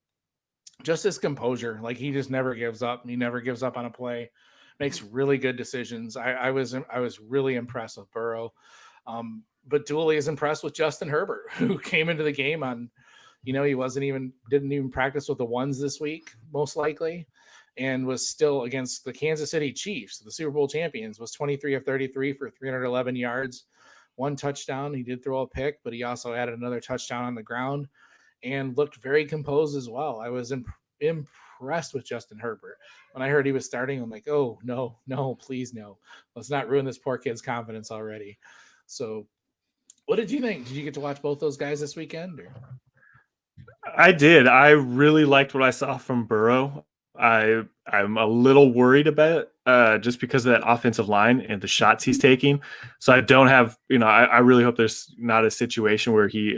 just his composure. Like he just never gives up. He never gives up on a play. Makes really good decisions. I was really impressed with Burrow, but Dooley is impressed with Justin Herbert, who came into the game on, he didn't even practice with the ones this week, most likely, and was still against the Kansas City Chiefs, the Super Bowl champions, was 23 of 33 for 311 yards, 1 touchdown. He did throw a pick, but he also added another touchdown on the ground and looked very composed as well. I was impressed with Justin Herbert. When I heard he was starting, I'm like, oh, no, please no. Let's not ruin this poor kid's confidence already. So what did you think? Did you get to watch both those guys this weekend? Or? I did. I really liked what I saw from Burrow. I'm a little worried about it just because of that offensive line and the shots he's taking. So I don't have, I really hope there's not a situation where he,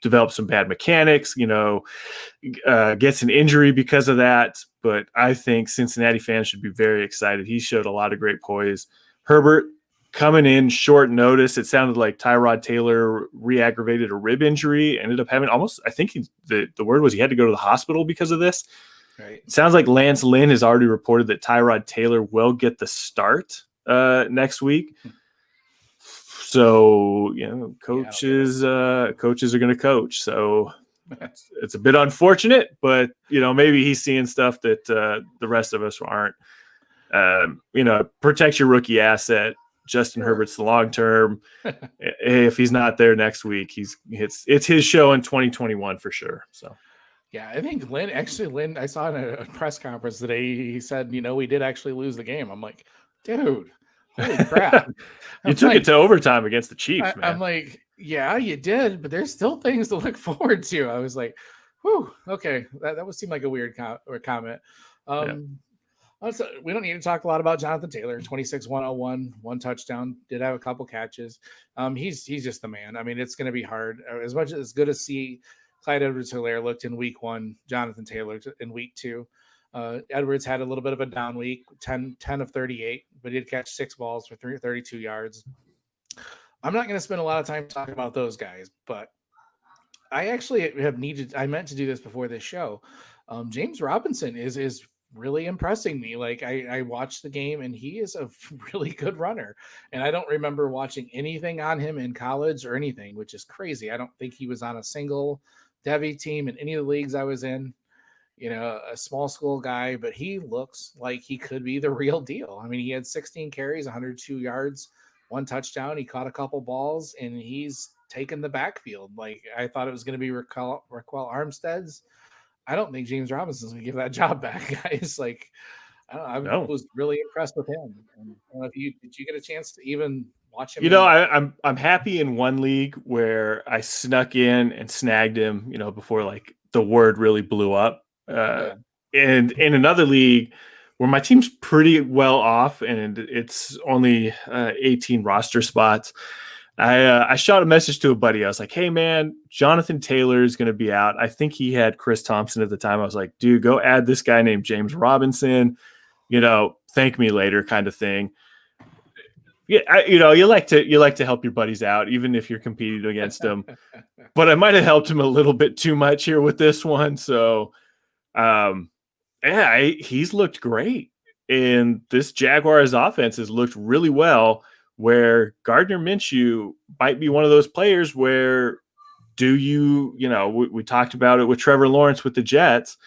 develops some bad mechanics, gets an injury because of that. But I think Cincinnati fans should be very excited. He showed a lot of great poise. Herbert coming in short notice. It sounded like Tyrod Taylor re-aggravated a rib injury, ended up having almost, I think the word was he had to go to the hospital because of this. Right. It sounds like Lance Lynn has already reported that Tyrod Taylor will get the start next week. So, coaches are going to coach. So it's a bit unfortunate, but, maybe he's seeing stuff that the rest of us aren't. Protect your rookie asset. Justin Herbert's the long term. If he's not there next week, it's his show in 2021 for sure. So. Yeah, I think Lynn, I saw in a press conference today, he said, we did actually lose the game. I'm like, dude, holy crap. You took it to overtime against the Chiefs, man. I'm like, yeah, you did, but there's still things to look forward to. I was like, Whew, okay, that would seem like a weird comment. Yeah. Um, we don't need to talk a lot about Jonathan Taylor. 26 101, one touchdown. Did have a couple catches. He's just the man. I mean, it's going to be hard. As much as good to see Clyde Edwards-Helaire looked in week one, Jonathan Taylor in week two. Edwards had a little bit of a down week, 10 of 38, but he did catch 6 balls for 32 yards. I'm not going to spend a lot of time talking about those guys, but I actually I meant to do this before this show. James Robinson is really impressing me. Like I watched the game and he is a really good runner. And I don't remember watching anything on him in college or anything, which is crazy. I don't think he was on a single Devy team in any of the leagues I was in. You know, a small school guy, but he looks like he could be the real deal. I mean, he had 16 carries, 102 yards, one touchdown. He caught a couple balls, and he's taken the backfield. Like I thought it was going to be Raquel Armstead's. I don't think James Robinson's going to give that job back, guys. Like I No. was really impressed with him. And I don't know if did you get a chance to even watch him? You know, I'm happy in one league where I snuck in and snagged him, you know, before like the word really blew up. Yeah. And in another league where my team's pretty well off and it's only 18 roster spots, I shot a message to a buddy. I was like, hey, man, Jonathan Taylor is going to be out. I think he had Chris Thompson at the time. I was like, dude, go add this guy named James Robinson, you know, thank me later kind of thing. Yeah, you know, you like to help your buddies out, even if you're competing against them. But I might have helped him a little bit too much here with this one. So, yeah, he's looked great, and this Jaguars offense has looked really well. Where Gardner Minshew might be one of those players where you know, we talked about it with Trevor Lawrence with the Jets.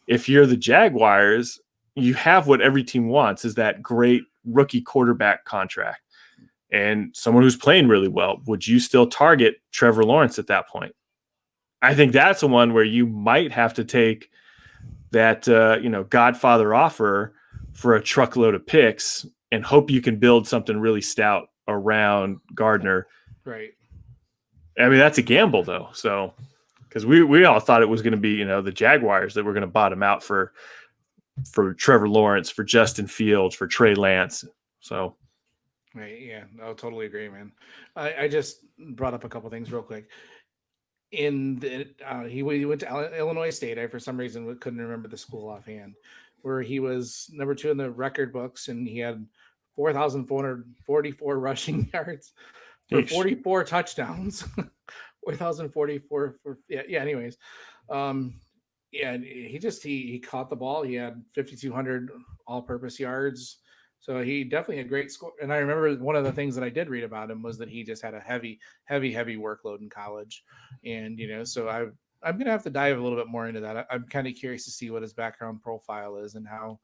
If you're the Jaguars, you have what every team wants is that great rookie quarterback contract and someone who's playing really well. Would you still target Trevor Lawrence at that point? I think that's the one where you might have to take that, you know, Godfather offer for a truckload of picks and hope you can build something really stout around Gardner. Right. I mean, that's a gamble though. So, because we all thought it was going to be, you know, the Jaguars that were going to bottom out for Trevor Lawrence, for Justin Fields, for Trey Lance. So, right, yeah, I totally agree, man. I just brought up a couple things real quick. He went to Illinois State. I for some reason couldn't remember the school offhand, where he was number 2 in the record books, and he had 4,444 rushing yards for 44 touchdowns. 4,044 for yeah. Anyways, yeah, he caught the ball. He had 5,200 all-purpose yards. So he definitely had great score. And I remember one of the things that I did read about him was that he just had a heavy workload in college. And, you know, so I'm going to have to dive a little bit more into that. I'm kind of curious to see what his background profile is and how,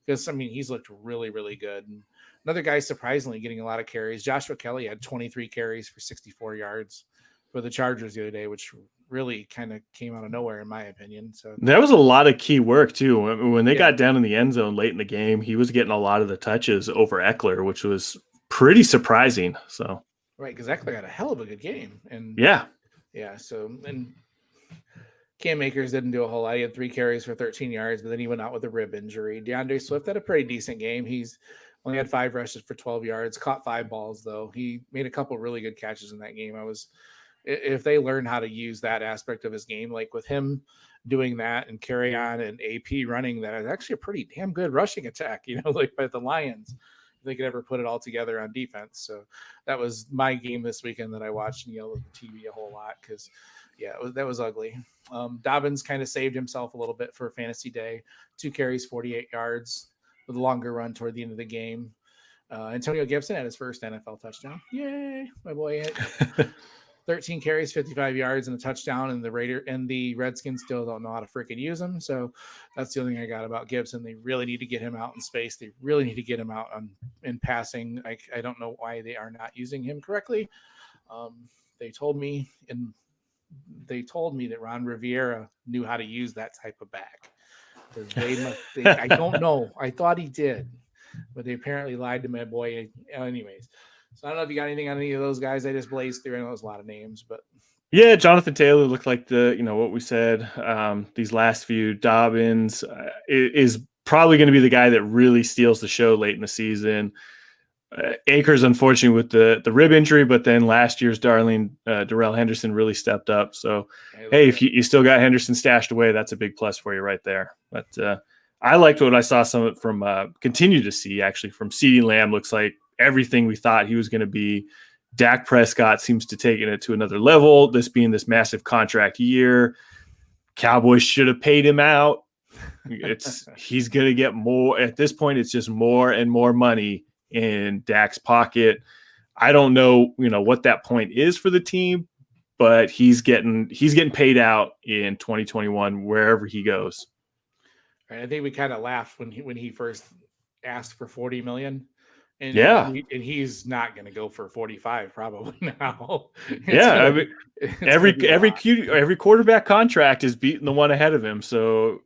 because I mean, he's looked really, really good. And another guy surprisingly getting a lot of carries. Joshua Kelly had 23 carries for 64 yards for the Chargers the other day, which really kind of came out of nowhere in my opinion. So that was a lot of key work too. When they got down in the end zone late in the game, he was getting a lot of the touches over Eckler, which was pretty surprising. So right, because Eckler had a hell of a good game, and yeah. So and Cam Akers didn't do a whole lot. He had 3 carries for 13 yards, but then he went out with a rib injury. DeAndre Swift had a pretty decent game. He's only had 5 rushes for 12 yards, caught 5 balls though. He made a couple really good catches in that game. If they learn how to use that aspect of his game, like with him doing that and carry on and AP running that, is actually a pretty damn good rushing attack, you know, like by the Lions, if they could ever put it all together on defense. So that was my game this weekend that I watched and yelled at the TV a whole lot because, yeah, that was ugly. Dobbins kind of saved himself a little bit for fantasy day. 2 carries, 48 yards with a longer run toward the end of the game. Antonio Gibson had his first NFL touchdown. Yay, my boy. 13 carries, 55 yards, and a touchdown. And the Redskins still don't know how to freaking use him. So that's the only thing I got about Gibson. They really need to get him out in space. They really need to get him out in passing. I don't know why they are not using him correctly. They told me that Ron Rivera knew how to use that type of back. I don't know. I thought he did, but they apparently lied to my boy. Anyways. So I don't know if you got anything on any of those guys I just blazed through. I know there's a lot of names, but Yeah, Jonathan Taylor looked like what we said. These last few Dobbins is probably going to be the guy that really steals the show late in the season. Akers, unfortunately, with the rib injury, but then last year's darling Darrell Henderson really stepped up. So, Hey, look hey, at if you still got Henderson stashed away, that's a big plus for you right there. But I liked what I saw some from continue to see actually from CeeDee Lamb. Looks like everything we thought he was going to be. Dak Prescott seems to taking it to another level. This being this massive contract year, Cowboys should have paid him out. He's going to get more at this point. It's just more and more money in Dak's pocket. I don't know, what that point is for the team, but he's getting paid out in 2021 wherever he goes. Right. I think we kind of laughed when he first asked for 40 million, Yeah, and he's not going to go for 45 probably now. It's yeah. gonna I be mean, it's gonna be a lot. every quarterback contract is beating the one ahead of him. So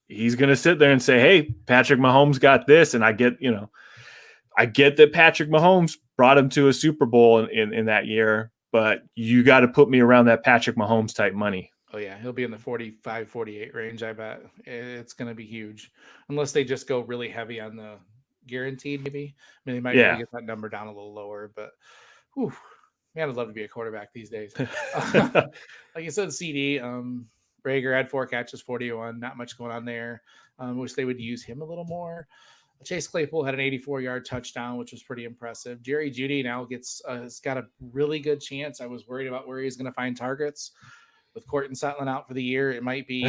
he's going to sit there and say, "Hey, Patrick Mahomes got this," and I get that Patrick Mahomes brought him to a Super Bowl in that year, but you got to put me around that Patrick Mahomes type money. Oh yeah, he'll be in the 45, 48 range. I bet it's going to be huge, unless they just go really heavy on the guaranteed. Maybe I mean they might be able to Yeah. get that number down a little lower, but whew, man, I'd love to be a quarterback these days. Like you said, CD. Rager had 4 catches, 41. Not much going on there. Wish they would use him a little more. Chase Claypool had an 84-yard touchdown, which was pretty impressive. Jerry Judy now has got a really good chance. I was worried about where he's going to find targets with Corton Sutton out for the year. It might be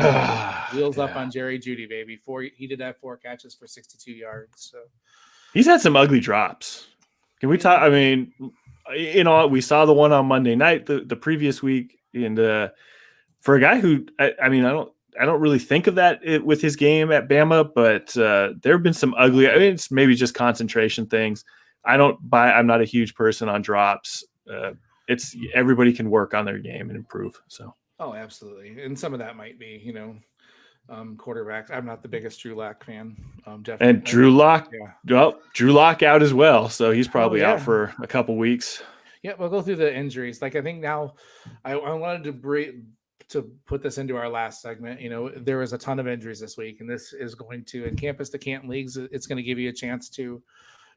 wheels up Yeah. on Jerry Judy, baby. He did have 4 catches for 62 yards. So He's had some ugly drops. Can we talk? I mean, we saw the one on Monday night, the previous week, and for a guy who, I mean, I don't really think of that with his game at Bama, but there have been some ugly. I mean, it's maybe just concentration things. I'm not a huge person on drops. It's everybody can work on their game and improve. So. oh, absolutely. And some of that might be, quarterbacks. I'm not the biggest Drew Lock fan. And Definitely. Yeah. Drew Lock out as well, so he's Oh probably out yeah. for a couple weeks. Yeah. We'll go through the injuries. Like I think now, I wanted to put this into our last segment. There was a ton of injuries this week, and this is going to in campus to Canton leagues. It's going to give you a chance to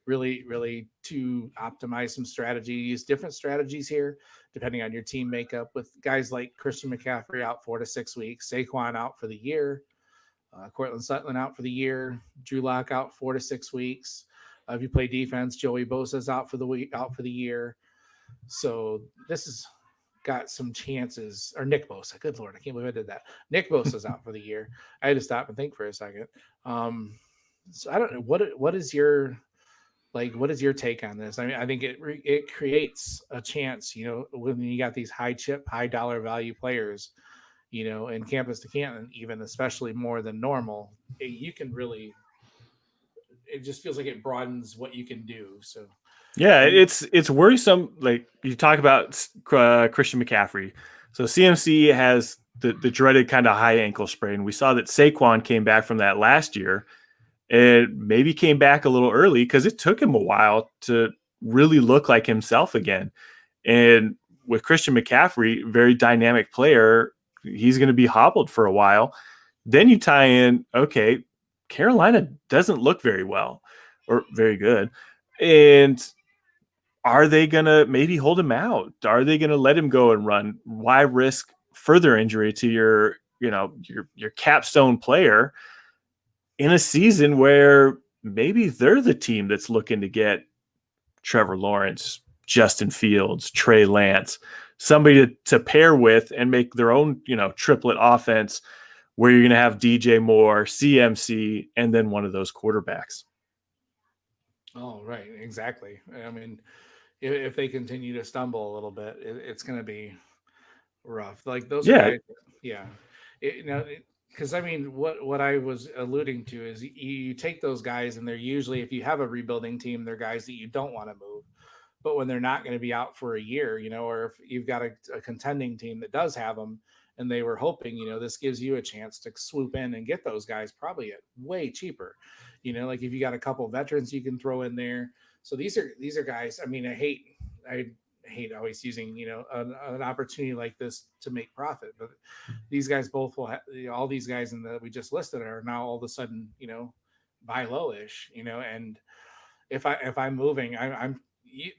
really to optimize some strategies, different strategies here, depending on your team makeup. With guys like Christian McCaffrey out 4 to 6 weeks, Saquon out for the year, Cortland Sutton out for the year, Drew Lock out 4 to 6 weeks. If you play defense, Joey Bosa's out for the year. So this has got some chances. Or Nick Bosa, good lord, I can't believe I did that. Nick Bosa's out for the year. I had to stop and think for a second. So I don't know what is your take on this? I mean, I think it creates a chance, when you got these high chip, high dollar value players, in campus to Canton, even especially more than normal, you can really, it just feels like it broadens what you can do. So, Yeah, um, it's worrisome. Like you talk about Christian McCaffrey. So CMC has the dreaded kind of high ankle sprain. We saw that Saquon came back from that last year, and maybe came back a little early because it took him a while to really look like himself again. And with Christian McCaffrey, very dynamic player, he's going to be hobbled for a while. Then you tie in, okay, Carolina doesn't look very well or very good. And are they going to maybe hold him out? Are they going to let him go and run? Why risk further injury to your capstone player in a season where maybe they're the team that's looking to get Trevor Lawrence, Justin Fields, Trey Lance, somebody to pair with and make their own, triplet offense where you're going to have DJ Moore, CMC, and then one of those quarterbacks. oh, right. Exactly. I mean, if they continue to stumble a little bit, it's going to be rough. Like those are Yeah, guys. Yeah. Because I mean, what I was alluding to is you take those guys, and they're usually, if you have a rebuilding team, they're guys that you don't want to move. But when they're not going to be out for a year, or if you've got a contending team that does have them, and they were hoping, this gives you a chance to swoop in and get those guys probably at way cheaper. Like if you got a couple of veterans you can throw in there. So these are guys. I mean, I hate always using an opportunity like this to make profit, but these guys both will all these guys in the we just listed are now all of a sudden buy lowish, and if I'm moving, I'm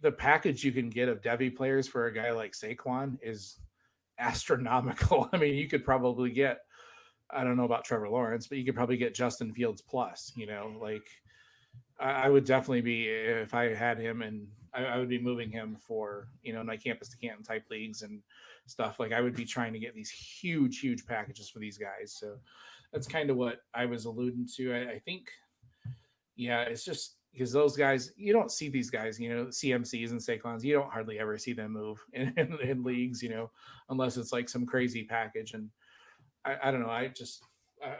the package you can get of Devy players for a guy like Saquon is astronomical. I mean, you could probably get, I don't know about Trevor Lawrence, but you could probably get Justin Fields plus, like I would definitely be, if I had him, and I would be moving him for, my campus to Canton type leagues and stuff. Like I would be trying to get these huge, huge packages for these guys. So that's kind of what I was alluding to. I think, yeah, it's just because those guys, you don't see these guys, CMCs and Saquons, you don't hardly ever see them move in leagues, unless it's like some crazy package. And I don't know.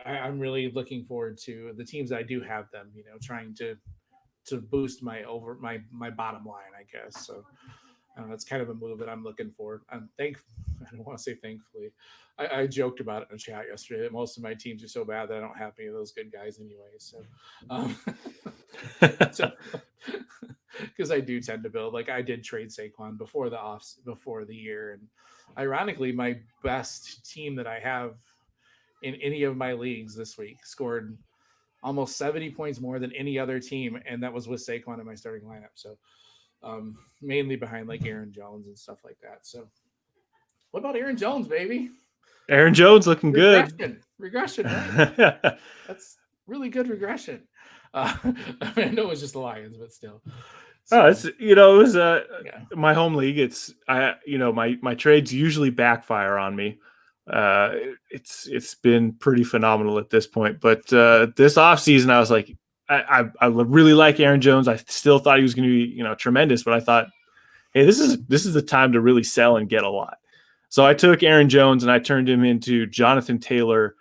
I'm really looking forward to the teams that I do have them, trying to boost my bottom line, I guess. So that's kind of a move that I'm looking for. I don't want to say thankfully. I joked about it in the chat yesterday that most of my teams are so bad that I don't have any of those good guys anyway. So, so because I do tend to build, like I did trade Saquon before the year, and ironically, my best team that I have in any of my leagues this week scored almost 70 points more than any other team, and that was with Saquon in my starting lineup. So mainly behind like Aaron Jones and stuff like that. So what about Aaron Jones, baby? Aaron Jones looking good. Regression, right? That's really good regression. I know it was just the Lions, but still. So, it's it was my home league. It's my trades usually backfire on me. It's been pretty phenomenal at this point. But this offseason, I was like, I really like Aaron Jones. I still thought he was going to be tremendous, but I thought, hey, this is the time to really sell and get a lot. So I took Aaron Jones and I turned him into Jonathan Taylor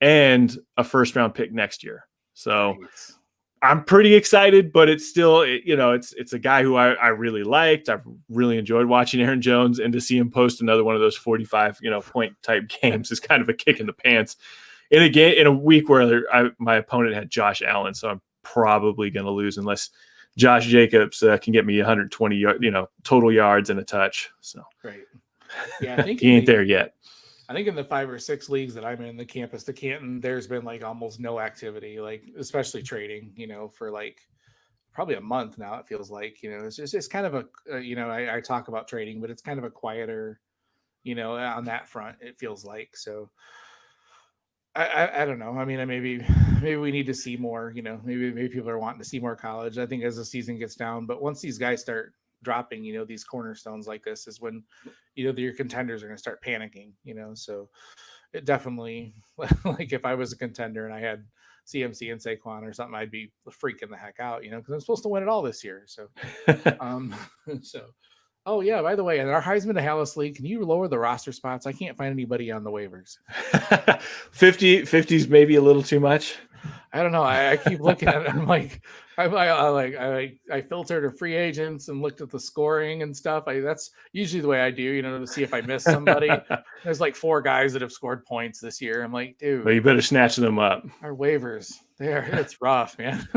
and a first round pick next year. So nice. I'm pretty excited, but it's still, it's a guy who I really liked. I've really enjoyed watching Aaron Jones, and to see him post another one of those 45, point type games is kind of a kick in the pants in a week where my opponent had Josh Allen. So I'm probably going to lose unless Josh Jacobs can get me 120, total yards and a touch. So right. Yeah, I think he ain't there yet. I think in the 5 or 6 leagues that I'm in, the campus to Canton, there's been like almost no activity, like especially trading, for like probably a month now. It feels like, it's kind of I talk about trading, but it's kind of a quieter, on that front, it feels like. So I don't know. I mean, maybe we need to see more, maybe people are wanting to see more college. I think as the season gets down, but once these guys start dropping, these cornerstones like this is when, your contenders are going to start panicking, so it definitely, like if I was a contender and I had CMC and Saquon or something, I'd be freaking the heck out, because I'm supposed to win it all this year. So, so, oh yeah, by the way, in our Heisman to Hallis League, can you lower the roster spots? I can't find anybody on the waivers. 50's maybe a little too much. I don't know. I keep looking at it. I'm like, I filtered the free agents and looked at the scoring and stuff. That's usually the way I do, to see if I miss somebody. There's like 4 guys that have scored points this year. I'm like, dude, well, you better snatch them up. Our waivers, it's rough, man.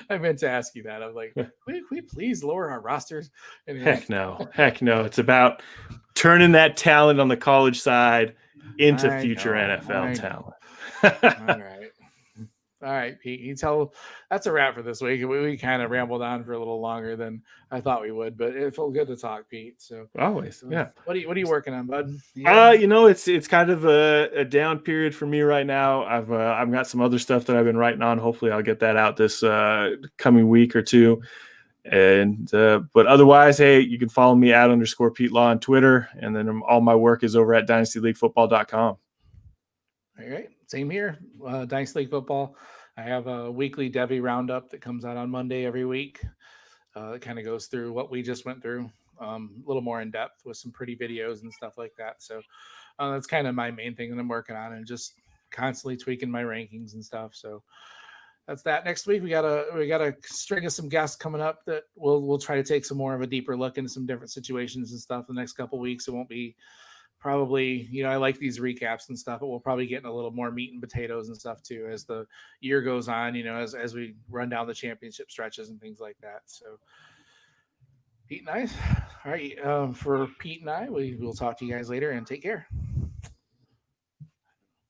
I meant to ask you that. I'm like, can we please lower our rosters? Heck no. It's about turning that talent on the college side into future NFL talent. All right, Pete. You tell that's a wrap for this week. We kind of rambled on for a little longer than I thought we would, but it felt good to talk, Pete. So always, yeah. What are you working on, bud? It's kind of a down period for me right now. I've got some other stuff that I've been writing on. Hopefully, I'll get that out this coming week or two. And but otherwise, hey, you can follow me at _Pete Law on Twitter, and then all my work is over at dynastyleaguefootball.com. All right, same here. Dynasty League Football. I have a weekly Devy roundup that comes out on Monday every week. It kind of goes through what we just went through, a little more in depth with some pretty videos and stuff like that. So that's kind of my main thing that I'm working on, and just constantly tweaking my rankings and stuff. So that's that. Next week we got a string of some guests coming up that we'll try to take some more of a deeper look into some different situations and stuff. The next couple of weeks, it won't be probably, I like these recaps and stuff, but we'll probably get in a little more meat and potatoes and stuff too as the year goes on, as we run down the championship stretches and things like that. So Pete and I. All right. For Pete and I, we will talk to you guys later and take care.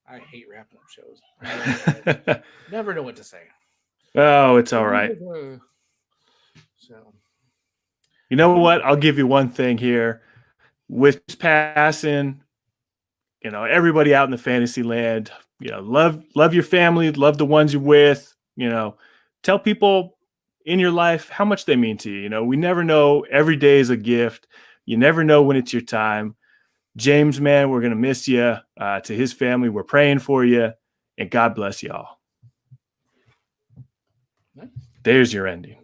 I hate wrapping up shows. Never know what to say. Oh, it's all right. So, You know what? I'll give you one thing here. With passing, everybody out in the fantasy land, love your family, love the ones you're with, tell people in your life how much they mean to you. We never know. Every day is a gift. You never know when it's your time. James, man, we're going to miss you. To his family, we're praying for you, and God bless y'all. nice. There's your ending.